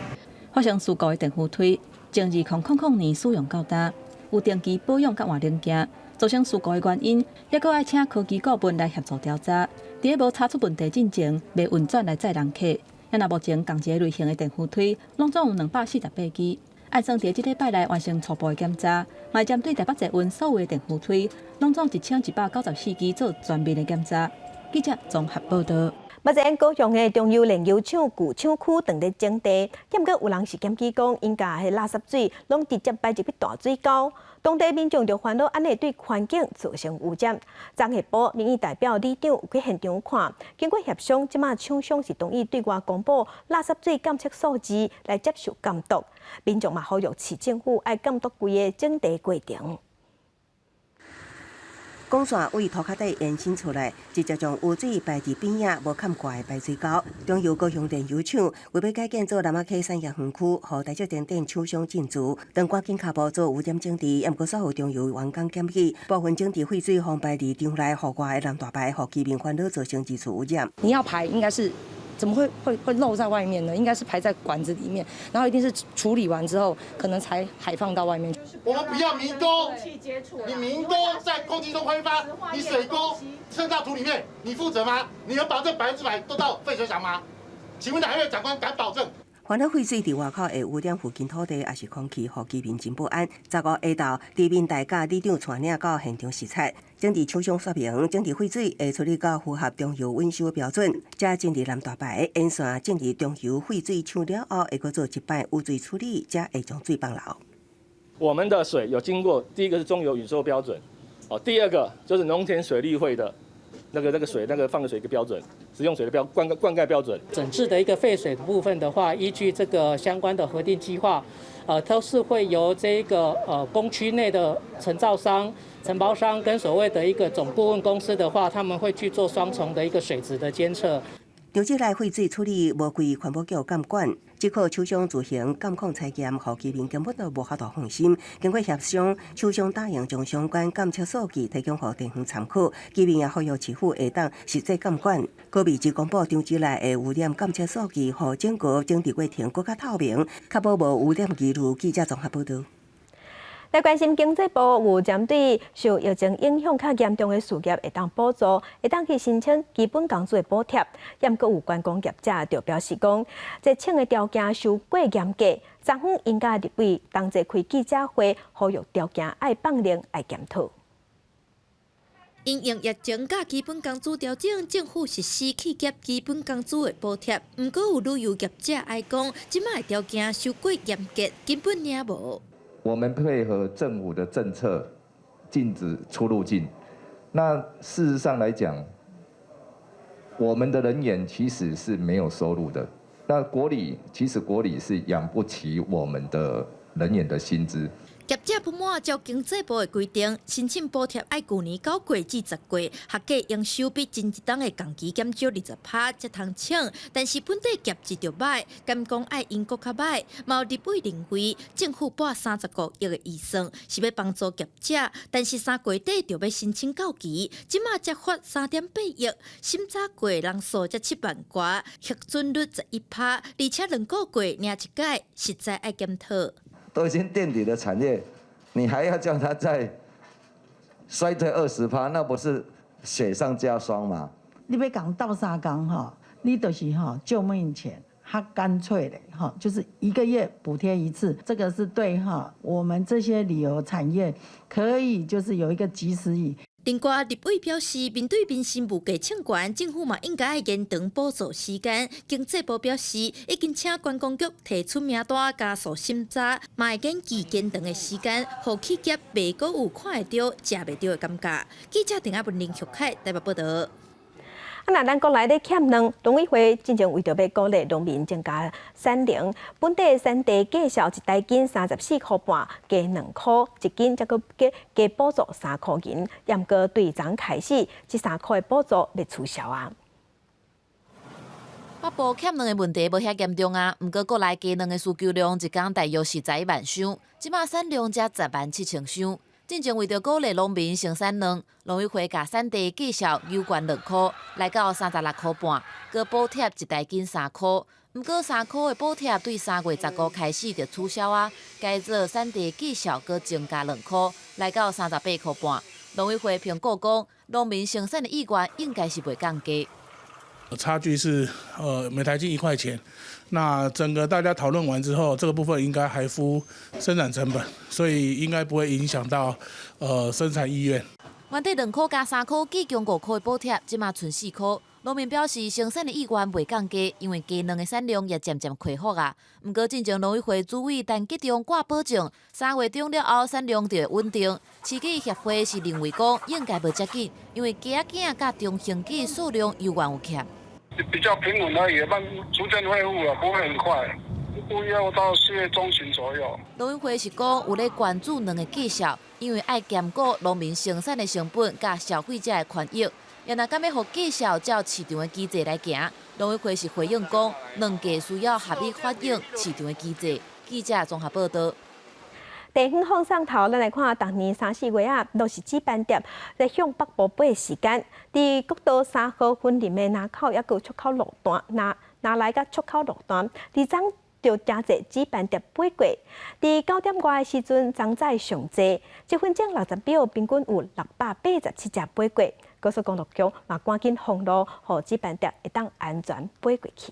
发生事故的电扶梯，从2000年使用到今，有定期保养甲换零件，造成事故的原因，也佫爱请科技顾问来协助调查。伫咧无查出问题进前，未运转来载人客。若目前共一个类型的电扶梯，拢总有248支。按算伫即礼拜内完成初步的检查，嘛针对台北捷运所有的电扶梯，拢总1194支做全面的检查。记者综合报道。目前高雄的中油炼油厂旧厂区正在整地，结果有人是检举讲，因家的垃圾水拢直接排入去大水沟，当地民众就烦恼安尼对环境造成污染。张协波民意代表李长有去现场看，经过协商，即马厂商是同意对外公布垃圾水监测数字来接受监督。民众嘛呼吁市政府爱监督规个整地过程。管线为涂骹底延伸出来，直接将污水排至边仔无嵌挂的排水沟。中油高雄炼油厂为要改建做南仔溪产业园区，予台积电厂商进驻，当赶紧脚步做污染整治，也毋过所有中油员工检举，部分整治废水放排伫场内，互外的南大排，互居民烦恼造成二次污染。你要排应该是。怎么会漏在外面呢？应该是排在管子里面，然后一定是处理完之后，可能才排放到外面。我们不要民工，你民工在空气中挥发，你水沟渗到土里面，你负责吗？你能保证100%都到废水厂吗？请问哪一位长官敢保证？烦恼废水伫外口会污染附近土地，也是空气，互居民真不安。15下昼，地面大甲里长带领到现场视察，整治厂商说明，整治废水会处理到符合中油稳收标准，才整治南大排沿线整治中油废水厂了后，会搁做一摆污水处理，才会将水放流。我们的水有经过，第一个是中油允收标准，第二个就是农田水利会的那个水放的水一个标准。使用水的灌溉标准，整治的一个废水的部分的话，依据这个相关的核定计划，都是会由这个工区内的承造商、承包商跟所谓的一个总顾问公司的话，他们会去做双重的一个水质的监测。场址内废水处理无归环保局监管，只靠厂商自行监控采检，互居民根本都无法度放心。经过协商，厂商答应将相关监测数据提供予地方参考，居民也呼吁市府下当实际监管。可未只公布场址内的污染监测数据，互整个整治过程更加透明，确保无污染记录。记者综合报道。来关心经济部有针对受疫情影响较严重的事业会当补助，会当去申请基本工资的补贴。也毋过有观光业者就表示讲，这请的条件受过严格，政府应该立委同齐开记者会，呼吁条件爱放零爱检讨。因应疫情甲基本工资调整，政府实施企业基本工资的补贴。毋过有旅游业者爱讲，即卖条件受过严格，根本领无。我们配合政府的政策，禁止出入境。那事实上来讲，我们的人员其实是没有收入的。那国里是养不起我们的人员的薪资。业者不满照经济部的规定，申请补贴要旧年9月至10月，合计应收比前一档的同期减少20%才通请。但是本地业绩就歹，监工爱因搁较歹。毛立委认为，政府拨35亿的预算是要帮助业者，但是3月底就要申请到期，即马才发3.8亿，审查过人数才7万多，核准率11%，而且2个月领一届，实在爱检讨。都已经垫底的产业，你还要叫它再衰退20%，那不是雪上加霜吗？你要讲倒3工哈，你就是哈救命钱，它干脆的哈，就是1个月补贴一次，这个是对哈我们这些旅游产业可以就是有一个及时雨。另外，立委表示，面对民生物价抢悬，政府嘛应该要延长补助时间。经济部表示，已经请观光局提出名单，加速审查，嘛会延期延长的时间，让企业袂阁有看会到、食袂到的感觉。记者陈阿文、林旭凯台北报道。那咱国内咧欠粮，农委会真正为着要鼓励农民增加产粮，本地产地价销一袋斤34块半，加2块一斤，再搁加补助3块银。也毋过对昨开始，这3块的补助要取消啊。北部欠粮的问题无遐严重啊，毋过国内加粮的需求量一天大约11万箱，即马产量才10万7千箱。进前为着鼓励农民生产粮，农委会甲产地价销有关2块，来到36块半，佮补贴一袋斤3块。毋过3块的补贴对3月15开始就取消啊，改做产地价销佮增加2块，来到38块半。农委会评估讲，农民生产的意愿应该是袂降低。差距是每台斤1块钱，那整个大家讨论完之后，这个部分应该还付生产成本，所以应该不会影响到生产意愿。原地2块加3块，计共5块的补贴，即马剩4块。农民表示生产的意愿袂降低，因为鸡卵的产量也渐渐恢复啊。毋过进前农委会主委陈吉中挂保证，3月中了后产量就会稳定。饲鸡协会是认为讲应该无遮紧，因为鸡仔囝甲中型鸡数量有缘有欠。比较平稳而已，慢逐渐恢复了，不会很快，估计要到4月中旬左右。农委会是讲有咧关注卵的价销，因为爱兼顾农民生产的成本甲消费者的权益。也若敢要互价销照市场的机制来行，农委会是回应讲，卵价需要合理反映市场的机制。记者综合报道。地方放送头，咱来看，逐年3、4月啊，都是举办店在向北部飞的时间。伫国道3号分林的南口，也有出口路段，拿来甲出口路段，伫昨就真侪举办店飞过。伫9点外的时阵，昨载上济，1分钟60秒，平均有687只飞过。高速公路局嘛赶紧封路，互举办店会当安全飞过去。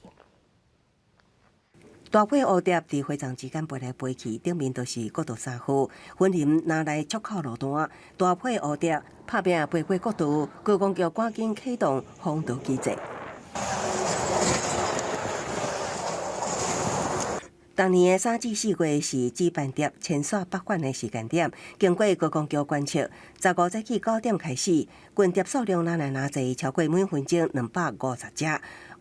大批乌蝶伫火葬之间飞来飞去，顶面就是国道3号分林拿来出口路段，大批乌蝶拍拼飞过国道，高公局赶紧启动封道机制。当年的3至4月是举办蝶迁徙北返的时间点，经过高公局观测，15早起9点开始，群蝶数量哪济超过每分钟250只。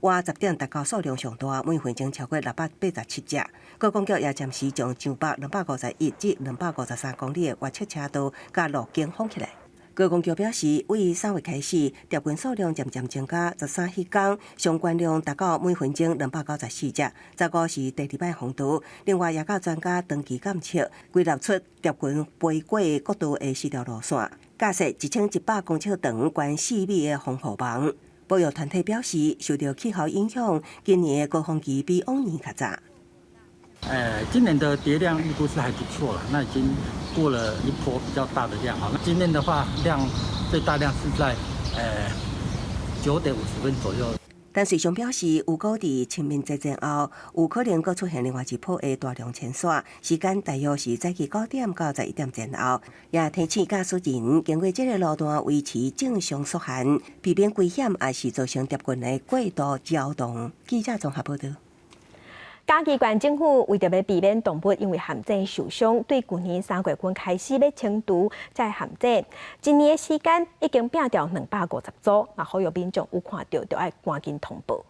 活10点达到数量上大，每分钟超过687只。高公局也暂时将上北251至253公里的越侧车道甲路径封起来。高公局表示，为3月开始，蝶群数量渐渐增加，13迄天上关量达到每分钟294只。15是第2摆封道，另外也甲专家长期监测，归纳出蝶群飞过国道的4条路线，架设1100公尺长、悬4米的防护网。保育团体表示，受到气候影响，今年的高峰期比往年较早。今年的跌量预估是还不错了，那已经过了一波比较大的量。好，那今年的话最大量是在9点50分左右。但水上表示，有估伫清明节前后，有可能佫出现另外一波的大量潜水，时间大约是早起9点到11点前后。也提醒驾驶人经过这个路段维持正常速限，避免危险，也是造成跌群的过度交通。记者综合报道。嘉义县政府为着要避免动物因为陷阱受伤，对去年3月份开始要清除这陷阱。今年的时间已经拼掉250组，那呼吁民众有看到就要赶紧通报。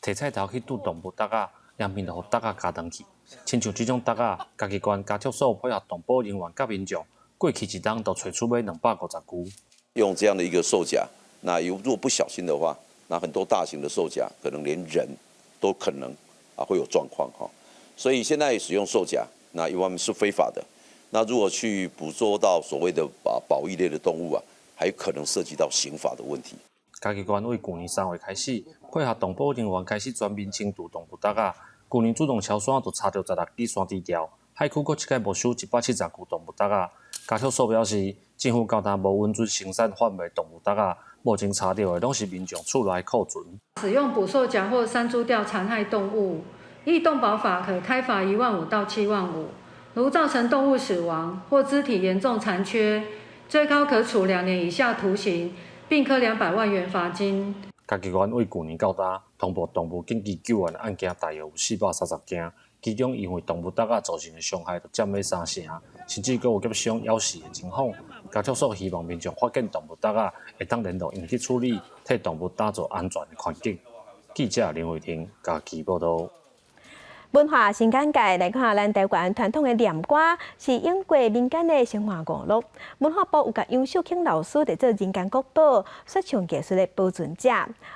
摕菜头去拄动物搭啊，两边就互搭啊加登去。亲像这种搭啊，嘉义县家畜所配合动保人员甲民众，过去一冬都找出买250具。用这样的一个售价，那如果不小心的话。那很多大型的售甲，可能连人都可能会有状况哈，所以现在使用售甲，那一方面是非法的。那如果去捕捉到所谓的保育类的动物还有可能涉及到刑法的问题。嘉义县为去年3月开始，配合动保人员开始全面清除动物搭啊。去年主动超山就查到16支山猪条，海区阁一概没收170具动物搭啊。家畜所表示，政府交代无温准生产贩卖动物搭啊。目前查到的拢是民众厝内库存。使用捕兽夹或山猪吊残害动物，依动保法可开罚1万5到7万5。如造成动物死亡或肢体严重残缺，最高可处2年以下徒刑，并科200万元罚金。嘉义县为去年到达通报动物紧急救援案件大约有430件，其中因为动物搭啊造成的伤害就占了3成，甚至阁有接伤咬死的情况。家畜所希望民众发现动物搭啊，会当联络用去处理，替动物打造安全的环境。记者林慧婷，嘉义报道。文化新简介来看，咱台湾传统的念歌是英国民间的生活娱乐。文化部有甲杨秀卿老师伫做人间国宝说唱艺术的保存者，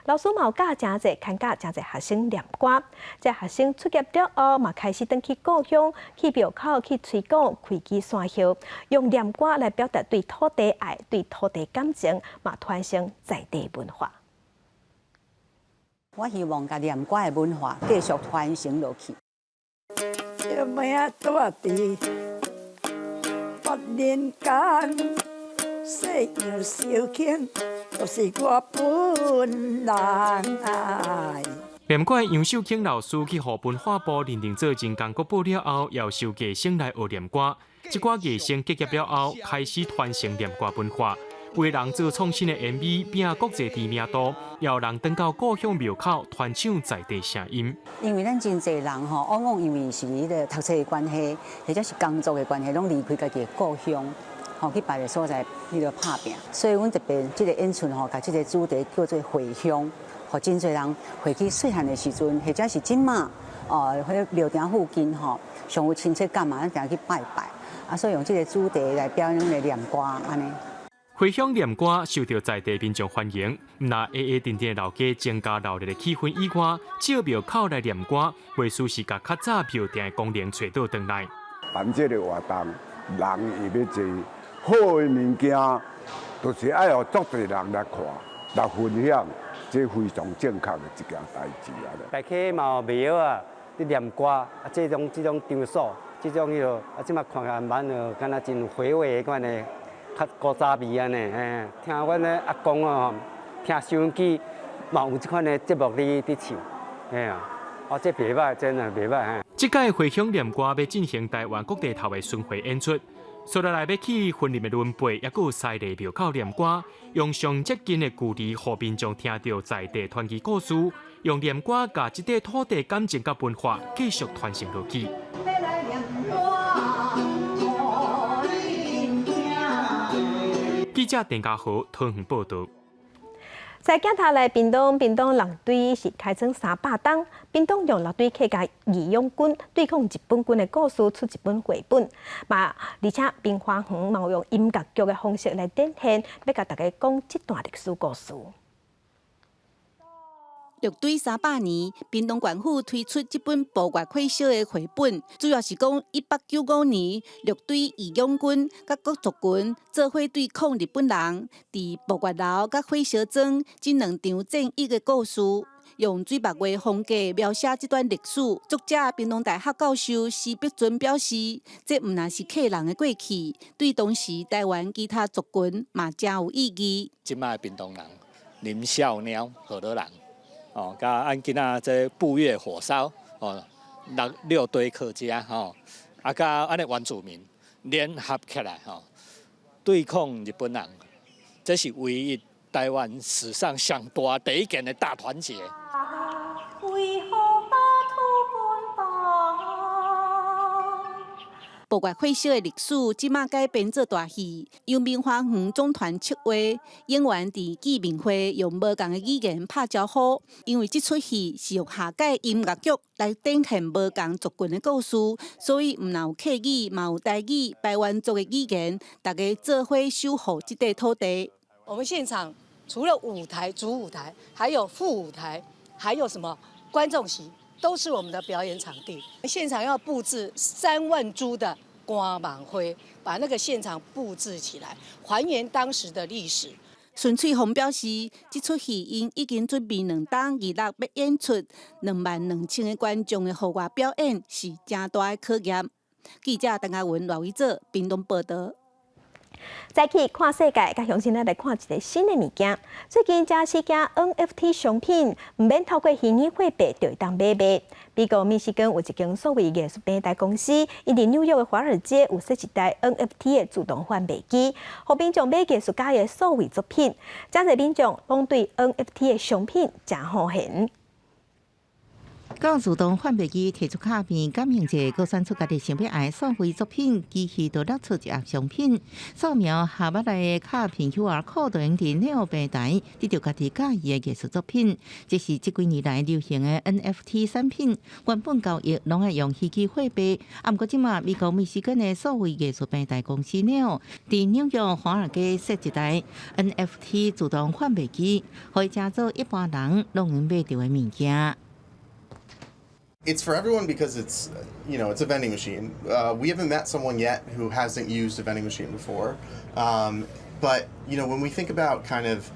老师嘛有教真侪，看教真侪学生念歌。这学生出业了后，嘛开始登去故乡、去庙口、去推广开基山丘，用念歌来表达对土地爱、对土地感情，嘛传承在地文化。我希望甲念歌的文化继续传承落去。小妹啊，住伫八年间，细样小卿，都是我本人爱。念歌杨秀卿老师去互文化部认定做人间国宝了后，要收艺生来学念歌。这寡艺生结业了后，开始传承念歌文化。为人做创新的 MV， 拼国际知名度，要人登到故乡庙口传唱在地声音。因为咱真侪人往往因为是伊的读册的关系，或者是工作的关系，拢离开家己的故乡，去别个所在去到打拼。所以，阮特别这个演出甲这个主题叫做回乡，互真侪人回去细汉的时阵，或者是今嘛迄庙埕附近上有亲切感嘛，咱定去拜拜。所以用这个主题来表演来念歌安尼。回乡念歌受到在地民众欢迎，唔那定定的老家增加热烈的气氛以外，借庙口来念歌，为属是甲较早庙埕的功能找到回来。办这个活动，人会要坐好的物件，就是爱有足多人来看、来分享，这非常正确的一件代志啊！大家嘛有庙啊，你念歌这种场所，这种即马看下蛮敢若真回味的款的。较古早味安尼，听阮的阿公听收音机嘛有即款的节目伫唱，这袂歹，真的袂歹。这届回乡念歌要进行台湾各地头的巡回演出，所在内要去婚礼的轮陪，也有西丽庙口念歌，用上接近的距离，互民众听到在地传奇故事，用念歌甲这块土地感情甲文化继续传承落去。记者陈家豪桃园报道。在镜头来屏东陆队是开创300档，屏东用陆队客家义勇军对抗日本军的故事出一本绘本，而且兵花园嘛用音乐剧的方式来展现，要甲大家讲这段历史故事。陆队300年，屏东县府推出这本部外快小的绘本，主要是讲1895年陆队义勇军甲各族群做伙对抗日本人，伫部外楼甲火烧庄这2场战役的故事。用水墨画风格描写这段历史。作者屏东大学教授施碧尊表示，这毋但是客人的过去，对当时台湾其他族群嘛真有意义。即卖屏东人、林小鸟、河洛人，甲按今仔这步月火烧，六堆客家，甲安尼原住民联合起来，对抗日本人，这是唯一台湾史上上大第一件的大团结。博外会小的历史，即马改编做大戏，由明华园总团策划，演员伫见面会用无同的语言拍招呼。因为这出戏是用下届音乐剧来展现无同族群的故事，所以毋但有客语，嘛有台语、台湾族的语言，大家做伙守护这块土地。我们现场除了舞台、主舞台，还有副舞台，还有什么观众席，都是我们的表演场地。现场要布置3万株的光芒灰，把那个现场布置起来，还原当时的历史。孙翠红表示，这出戏因已经准备2档26要演出，22000个观众的户外表演是真大的考验。记者邓嘉文、赖伟做屏东报道。再去看世界，甲乡亲来看一个新的物件。最近这是件 NFT 商品，唔免透过虚拟货币就会当买卖。美国密西根有一间所谓艺术平台公司，因伫纽约的华尔街有设一台 NFT 的自动贩卖机，互民众买艺术家的所谓作品。真侪民众拢对 NFT 的商品真好闲。到自动贩卖机摕出卡片，感应者各选出家己想要爱所谓作品，机器就拿出一盒商品，扫描下摆来的卡片 QR code 就用伫内平台得到家己喜意的艺术作品。这是这几年来流行的 NFT 产品，原本交易拢爱用虚拟货币，啊，不过即马美国密西根的所谓艺术平台公司呢，伫纽约华尔街设一台 NFT 自动贩卖机，可以加做一般人拢能买到的物件。It's for everyone because it's, it's a vending machine. We haven't met someone yet who hasn't used a vending machine before. But, when we think about kind of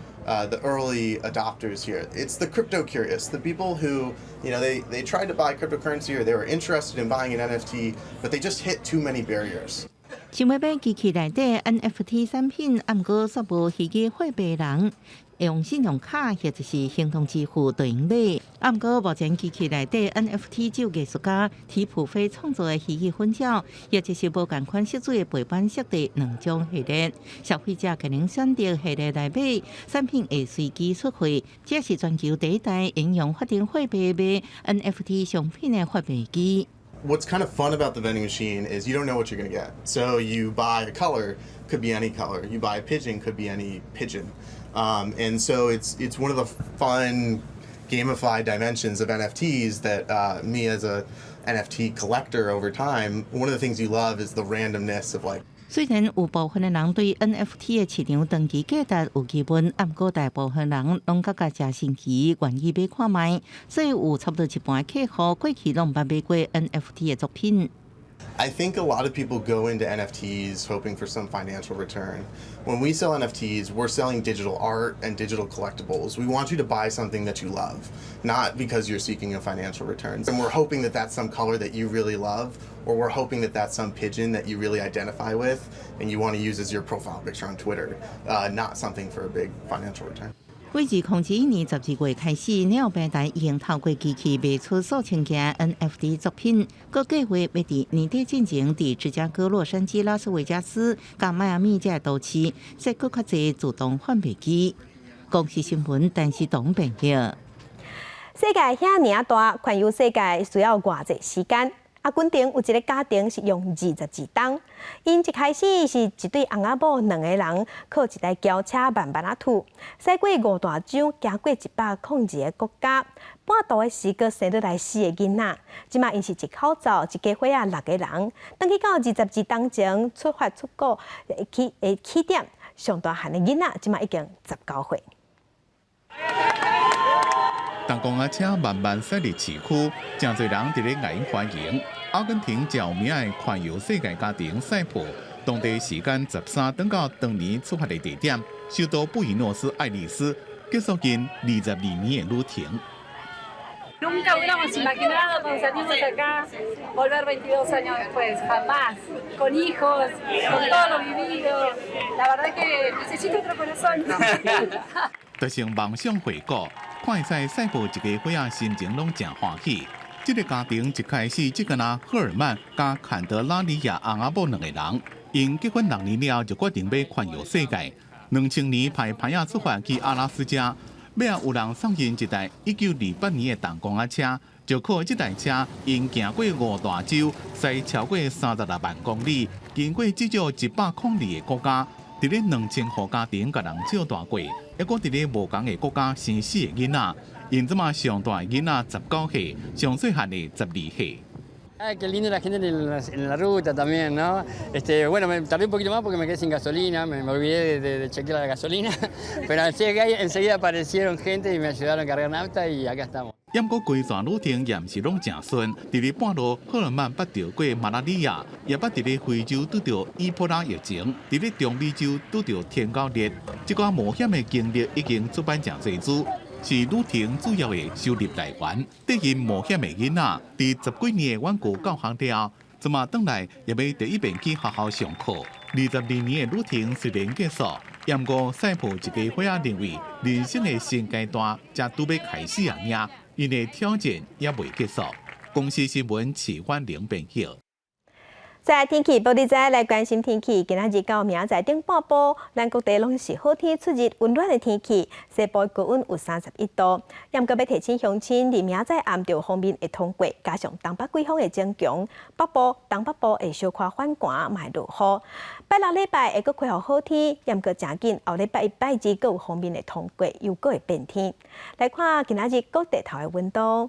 the early adopters here, it's the crypto curious, the people who, they tried to buy cryptocurrency or they were interested in buying an NFT, but they just hit too many barriers. 想要买机器内底 NFT 产品，啊，毋过煞无虚拟货币人。用信用卡或者是行动支付就用买，啊，不过目前机器内底 NFT 只有艺术家提普飞创作的虚拟分照，或者是无同款色水的背板设定2种系列，消费者可能选择系列来买，产品会随机出货。这是全球第一台应用法定货币买 NFT 商品的贩卖机。What's kind of fun about the vending machine is you don't know what you're going to get. So you buy a color, could be any color. You buy a pigeon, could be any pigeon. And so it's one of the fun gamified dimensions of NFTs that me as a NFT collector over time, one of the things you love is the randomness of like. 虽然有部分的人对 NFT 的市场长期价值有疑问，啊，不过大部分人拢感觉真新奇，愿意买看卖，所以有差不多一半的客户过去拢捌买过 NFT 的作品。I think a lot of people go into NFTs hoping for some financial return. When we sell NFTs, we're selling digital art and digital collectibles. We want you to buy something that you love, not because you're seeking a financial return. And we're hoping that that's some color that you really love, or we're hoping that that's some pigeon that you really identify with and you want to use as your profile picture on Twitter, not something for a big financial return. 为2001年12月开始，纽平台已经透过机器卖出数千件 NFT 作品，各计划要伫年底进行伫芝加哥、洛杉矶、拉斯维加斯、甲迈阿密这都市设更较侪自动贩卖机。公司新闻，陈时东编辑。世界遐尔大，环游世界需要偌济时间？啊，军中有一个家庭是用22档，因一开始是一对翁仔某2个人，靠一台轿车慢慢吐，驶过5大洲，行过102个国家，半途的时阁生落来4个囡仔。即马因是一口罩一家伙仔6个人，等去到22档前出发出国起点，上大汉的囡仔即马已经19岁。当公车慢慢驶入市区，真侪人伫咧外欢迎。阿根廷著名的环游世界家庭赛普，当地时间13等到当年出发的地点，首都布宜诺斯艾利斯，结束近22年的旅程。Nunca hubiéramos imaginado cuando salimos acá volver 22 años después, jamás, con hijos, con todo lo vivido. La verdad que necesito otro corazón. 就像梦想回顾，看在赛步一家伙仔心情拢真欢喜。这个家庭一开始只敢拿赫尔曼加坎德拉里亚翁仔某两个人，因结婚6年了就决定要环游世界。2000年派牌仔出发去阿拉斯加。 要有人送因一台1928年的动公仔车，就靠这台车因行过5大洲，驶超过36万公里，经过至少102个国家，伫咧2000户家庭甲人照大过，还佫伫咧无同的国家生4个囡仔，因即马上大的囡仔19岁，上细汉的12岁。 Ay, qué lindo la gente en la ruta también, ¿no? Bueno, me tardé un poquito más porque me quedé sin gasolina, me olvidé de chequear la gasolina, pero enseguida aparecieron gente y me ayudaron a cargar nafta y acá estamos. 不过规段旅程也毋是拢正顺，伫咧半路，赫尔曼捌到过马拉里亚，也捌伫咧非洲拄到伊波拉疫情，伫咧中美洲拄到天狗热，这个冒险的经历已经出版真侪书。 是旅程主要的收入来源。对因冒险的囡仔，伫10几年的远距教学了，即马转来也要第一遍去学校上课。22年的旅程虽然结束，也毋过赛普一家伙仔认为人生的新阶段才拄要开始啊！尔，因的挑战也未结束。公司新闻市范玲编报。 在天气报道仔来关心天气，今仔日到明仔顶半部，咱各地拢是好天出日，温暖的天气。西部高温有31度，也毋过要提醒乡亲，伫明仔暗潮方面会通过，加上东北季风会增强，北部、东北部会小可反寒，卖落雨。拜六礼拜会阁恢复好天，也毋过正紧后礼拜1、拜2阁有方面会通过，又阁会变天。来看今仔日各地头的温度。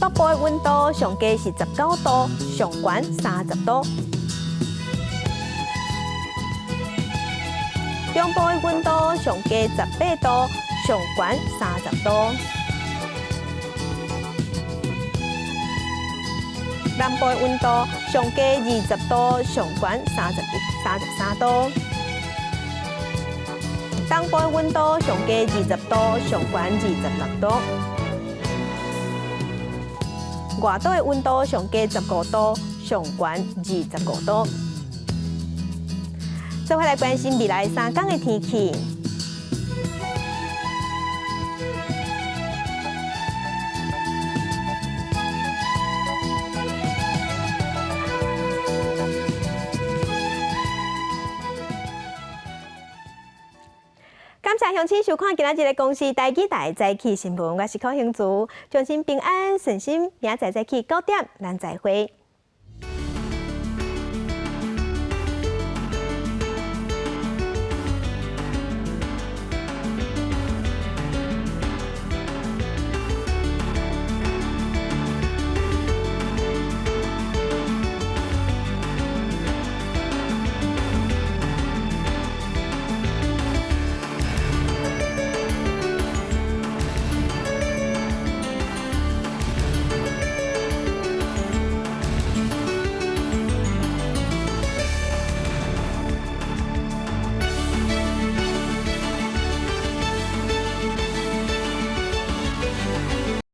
北部的温度上低是19度，上悬30度；中部的温度上低18度，上悬30度；南部的温度上低20度，上悬33度；东部的温度上低20度，上悬26度。 外岛的温度上低15度，上悬25度。再回来关心未来3天的天气。感谢乡亲收看今仔日的公视台记台早起新闻，我是柯兴竹，祝您平安顺心，明仔早起9点，咱再会。